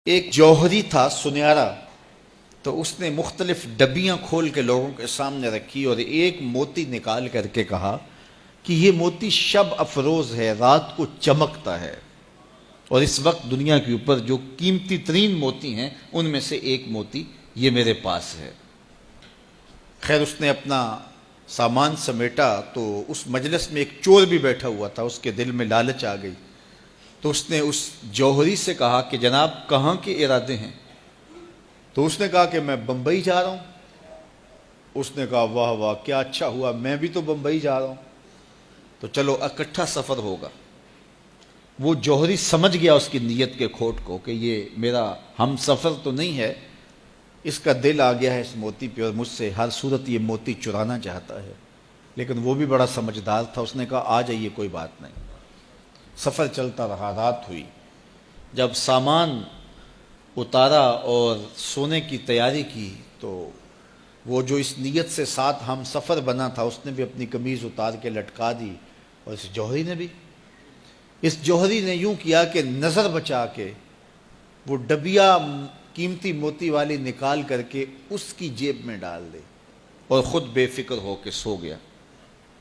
ایک جوہری تھا سنہرا، تو اس نے مختلف ڈبیاں کھول کے لوگوں کے سامنے رکھی اور ایک موتی نکال کر کے کہا کہ یہ موتی شب افروز ہے، رات کو چمکتا ہے، اور اس وقت دنیا کے اوپر جو قیمتی ترین موتی ہیں ان میں سے ایک موتی یہ میرے پاس ہے۔ خیر اس نے اپنا سامان سمیٹا تو اس مجلس میں ایک چور بھی بیٹھا ہوا تھا، اس کے دل میں لالچ آ گئی، تو اس نے اس جوہری سے کہا کہ جناب کہاں کے ارادے ہیں؟ تو اس نے کہا کہ میں بمبئی جا رہا ہوں۔ اس نے کہا واہ واہ کیا اچھا ہوا، میں بھی تو بمبئی جا رہا ہوں، تو چلو اکٹھا سفر ہوگا۔ وہ جوہری سمجھ گیا اس کی نیت کے کھوٹ کو کہ یہ میرا ہم سفر تو نہیں ہے، اس کا دل آ گیا ہے اس موتی پہ اور مجھ سے ہر صورت یہ موتی چرانا چاہتا ہے۔ لیکن وہ بھی بڑا سمجھدار تھا، اس نے کہا آ جائیے کوئی بات نہیں۔ سفر چلتا رہا، رات ہوئی، جب سامان اتارا اور سونے کی تیاری کی تو وہ جو اس نیت سے ساتھ ہم سفر بنا تھا اس نے بھی اپنی قمیض اتار کے لٹکا دی، اور اس جوہری نے بھی۔ اس جوہری نے یوں کیا کہ نظر بچا کے وہ ڈبیا قیمتی موتی والی نکال کر کے اس کی جیب میں ڈال دے اور خود بے فکر ہو کے سو گیا۔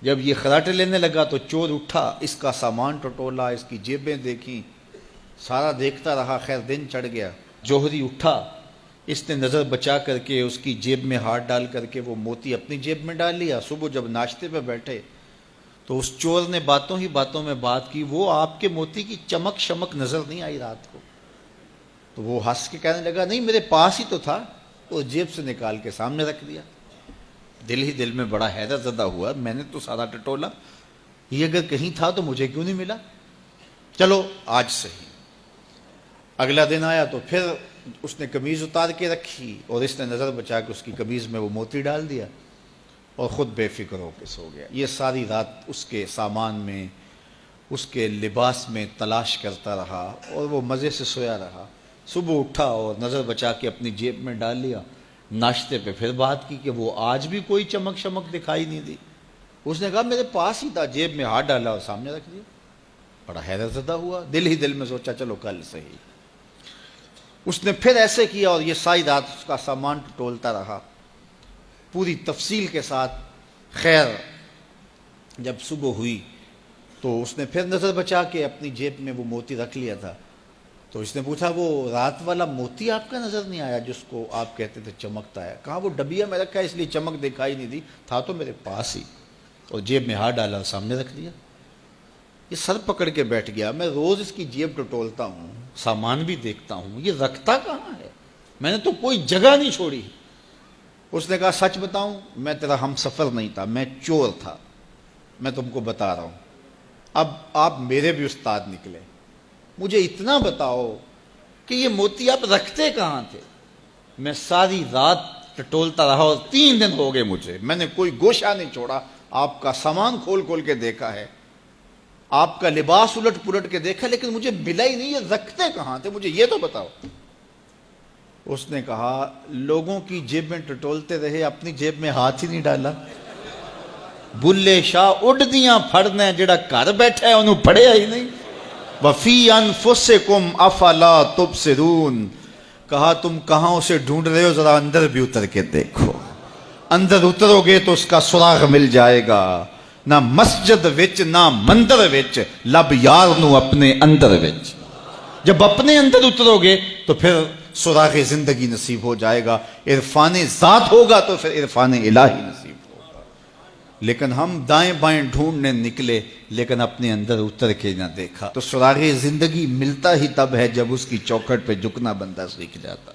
جب یہ خراٹے لینے لگا تو چور اٹھا، اس کا سامان ٹٹولا، اس کی جیبیں دیکھیں، سارا دیکھتا رہا۔ خیر دن چڑھ گیا، جوہری اٹھا، اس نے نظر بچا کر کے اس کی جیب میں ہاتھ ڈال کر کے وہ موتی اپنی جیب میں ڈال لیا۔ صبح جب ناشتے پہ بیٹھے تو اس چور نے باتوں ہی باتوں میں بات کی، وہ آپ کے موتی کی چمک شمک نظر نہیں آئی رات کو؟ تو وہ ہنس کے کہنے لگا نہیں میرے پاس ہی تو تھا، وہ جیب سے نکال کے سامنے رکھ دیا۔ دل ہی دل میں بڑا حیرت زدہ ہوا، میں نے تو سارا ٹٹولا، یہ اگر کہیں تھا تو مجھے کیوں نہیں ملا؟ چلو آج صحیح۔ اگلا دن آیا تو پھر اس نے قمیض اتار کے رکھی اور اس نے نظر بچا کے اس کی قمیض میں وہ موتی ڈال دیا اور خود بے فکر ہو کے سو گیا۔ یہ ساری رات اس کے سامان میں، اس کے لباس میں تلاش کرتا رہا اور وہ مزے سے سویا رہا۔ صبح اٹھا اور نظر بچا کے اپنی جیب میں ڈال لیا۔ ناشتے پہ پھر بات کی کہ وہ آج بھی کوئی چمک شمک دکھائی نہیں دی۔ اس نے کہا میرے پاس ہی تھا، جیب میں ہاتھ ڈالا اور سامنے رکھ دیا۔ بڑا حیرت زدہ ہوا، دل ہی دل میں سوچا چلو کل صحیح۔ اس نے پھر ایسے کیا اور یہ ساری رات اس کا سامان ٹٹولتا رہا پوری تفصیل کے ساتھ۔ خیر جب صبح ہوئی تو اس نے پھر نظر بچا کے اپنی جیب میں وہ موتی رکھ لیا تھا، تو اس نے پوچھا وہ رات والا موتی آپ کا نظر نہیں آیا جس کو آپ کہتے تھے چمکتا ہے؟ کہا وہ ڈبیا میں رکھا ہے اس لیے چمک دکھائی نہیں دی، تھا تو میرے پاس ہی، اور جیب میں ہاتھ ڈالا اور سامنے رکھ دیا۔ یہ سر پکڑ کے بیٹھ گیا، میں روز اس کی جیب ٹٹولتا ہوں، سامان بھی دیکھتا ہوں، یہ رکھتا کہاں ہے؟ میں نے تو کوئی جگہ نہیں چھوڑی۔ اس نے کہا سچ بتاؤں میں تیرا ہم سفر نہیں تھا، میں چور تھا، میں تم کو بتا رہا ہوں۔ اب آپ میرے بھی استاد نکلے، مجھے اتنا بتاؤ کہ یہ موتی آپ رکھتے کہاں تھے؟ میں ساری رات ٹٹولتا رہا اور 3 دن ہو گئے مجھے، میں نے کوئی گوشہ نہیں چھوڑا، آپ کا سامان کھول کھول کے دیکھا ہے، آپ کا لباس الٹ پلٹ کے دیکھا، لیکن مجھے ملا ہی نہیں، یہ رکھتے کہاں تھے مجھے یہ تو بتاؤ۔ اس نے کہا لوگوں کی جیب میں ٹٹولتے رہے، اپنی جیب میں ہاتھ ہی نہیں ڈالا۔ بلے شاہ اڈ دیاں پھڑنے، جڑا گھر بیٹھا ہے انہوں پڑھیا ہی نہیں۔ وَفِي أَنفُسِكُمْ أَفَلَا تُبْصِرُونَ، کہا تم کہاں اسے ڈھونڈ رہے ہو، ذرا اندر بھی اتر کے دیکھو، اندر اترو گے تو اس کا سراغ مل جائے گا۔ نہ مسجد وچ نہ مندر وچ، لب یار نو اپنے اندر وچ۔ جب اپنے اندر اترو گے تو پھر سراغ زندگی نصیب ہو جائے گا، عرفان ذات ہوگا تو پھر عرفان الہی نصیب ہوگا۔ لیکن ہم دائیں بائیں ڈھونڈنے نکلے لیکن اپنے اندر اتر کے نہ دیکھا۔ تو سراغ زندگی ملتا ہی تب ہے جب اس کی چوکھٹ پہ جھکنا بندہ سیکھ جاتا۔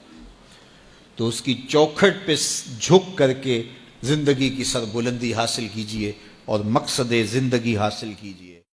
تو اس کی چوکھٹ پہ جھک کر کے زندگی کی سربلندی حاصل کیجئے اور مقصد زندگی حاصل کیجئے۔